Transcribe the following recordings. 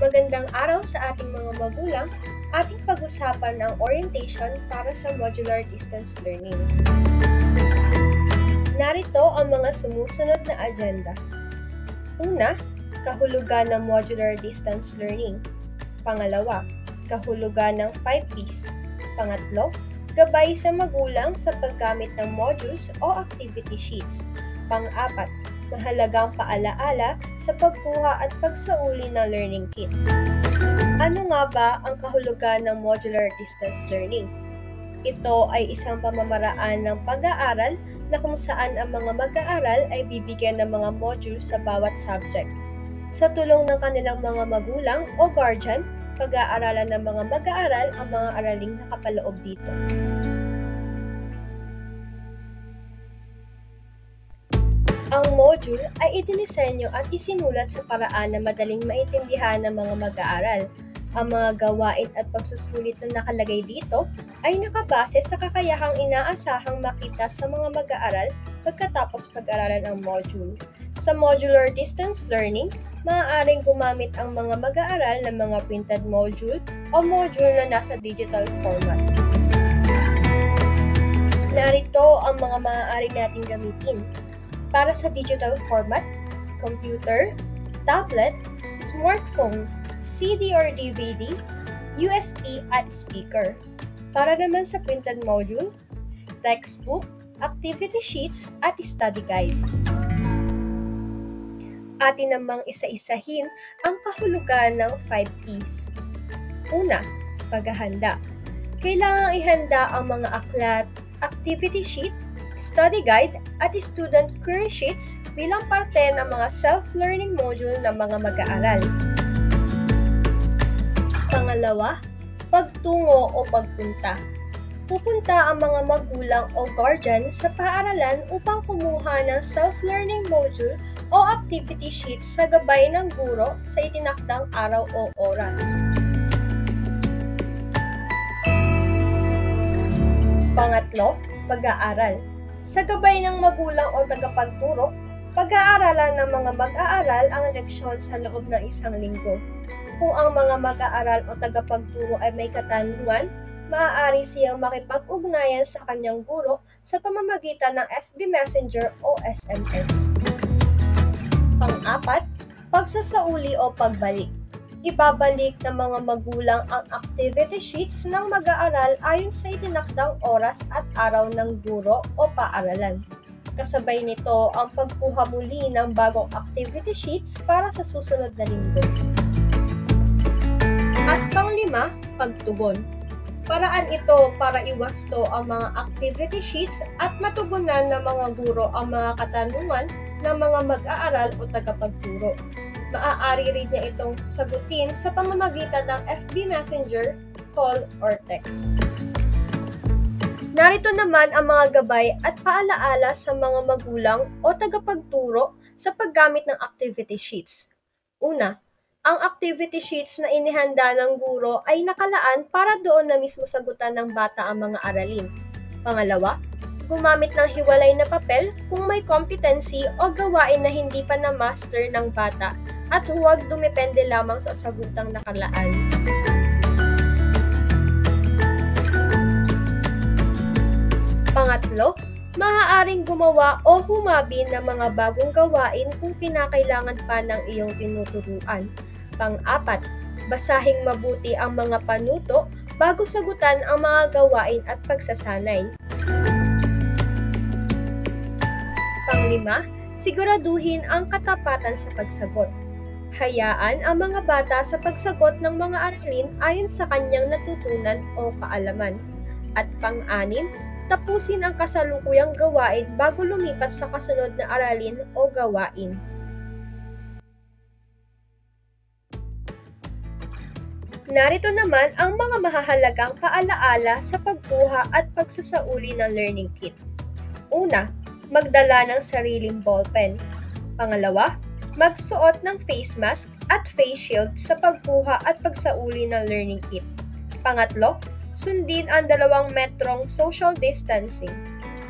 Magandang araw sa ating mga magulang. Ating pag-usapan ang orientation para sa modular distance learning. Narito ang mga sumusunod na agenda. Una, kahulugan ng modular distance learning. Pangalawa, kahulugan ng 5Ps. Pangatlo, gabay sa magulang sa paggamit ng modules o activity sheets. Pang-apat, mahalagang paalaala sa pagkuha at pagsauli ng learning kit. Ano nga ba ang kahulugan ng modular distance learning? Ito ay isang pamamaraan ng pag-aaral na kung saan ang mga mag-aaral ay bibigyan ng mga modules sa bawat subject. Sa tulong ng kanilang mga magulang o guardian, pag-aaralan ng mga mag-aaral ang mga araling nakapaloob dito. Ang module ay idinisenyo at isinulat sa paraan na madaling maintindihan ng mga mag-aaral. Ang mga gawain at pagsusulit na nakalagay dito ay nakabase sa kakayahang inaasahang makita sa mga mag-aaral pagkatapos pag-aralan ang module. Sa modular distance learning, maaaring gumamit ang mga mag-aaral ng mga printed module o module na nasa digital format. Narito ang mga maaari nating gamitin. Para sa digital format, computer, tablet, smartphone, CD or DVD, USB at speaker. Para naman sa printed module, textbook, activity sheets at study guide. Atin namang isa-isahin ang kahulugan ng 5Ps. Una, paghahanda. Kailangang ihanda ang mga aklat, activity sheet, study guide at student query sheets bilang parte ng mga self-learning module ng mga mag-aaral. Pangalawa, pagtungo o pagpunta. Pupunta ang mga magulang o guardian sa paaralan upang kumuha ng self-learning module o activity sheets sa gabay ng guro sa itinakdang araw o oras. Pangatlo, pag-aaral. Sa gabay ng magulang o tagapagturo, pag-aaralan ng mga mag-aaral ang leksyon sa loob ng isang linggo. Kung ang mga mag-aaral o tagapagturo ay may katanungan, maaari siyang makipag-ugnayan sa kanyang guro sa pamamagitan ng FB Messenger o SMS. Pang-apat, pagsasauli o pagbalik. Ibabalik ng mga magulang ang activity sheets ng mag-aaral ayon sa itinakdang oras at araw ng guro o paaralan. Kasabay nito ang pagkuha muli ng bagong activity sheets para sa susunod na linggo. At pang-lima, pagtugon. Paraan ito para iwasto ang mga activity sheets at matugunan ng mga guro ang mga katanungan ng mga mag-aaral o tagapagturo. Maaari rin niya itong sagutin sa pamamagitan ng FB Messenger, call, or text. Narito naman ang mga gabay at paalaala sa mga magulang o tagapagturo sa paggamit ng activity sheets. Una, ang activity sheets na inihanda ng guro ay nakalaan para doon na mismo sagutan ng bata ang mga aralin. Pangalawa, gumamit ng hiwalay na papel kung may competency o gawain na hindi pa na-master ng bata at huwag dumepende lamang sa sagutang nakalaan. Pangatlo, maaaring gumawa o humabi ng mga bagong gawain kung kinakailangan pa ng iyong tinuturuan. Pang-apat, basahing mabuti ang mga panuto bago sagutan ang mga gawain at pagsasanay. Pang-lima, siguraduhin ang katapatan sa pagsagot. Hayaan ang mga bata sa pagsagot ng mga aralin ayon sa kanyang natutunan o kaalaman. At pang-anim, tapusin ang kasalukuyang gawain bago lumipas sa kasunod na aralin o gawain. Narito naman ang mga mahahalagang paalaala sa pagkuha at pagsasauli ng learning kit. Una, magdala ng sariling ballpen. Pangalawa, magsuot ng face mask at face shield sa pagkuha at pagsauli ng learning kit. Pangatlo, sundin ang 2 metrong social distancing.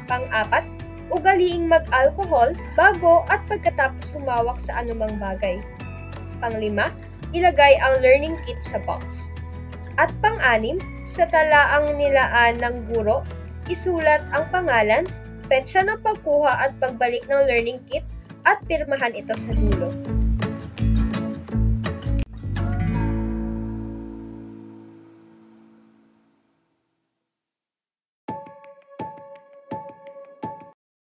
Pang-apat, ugaliing mag-alcohol bago at pagkatapos humawak sa anumang bagay. Pang-5, ilagay ang learning kit sa box. At pang-anim, sa talaang nilaan ng guro, isulat ang pangalan, petsa ng pagkuha at pagbalik ng learning kit at pirmahan ito sa dulo.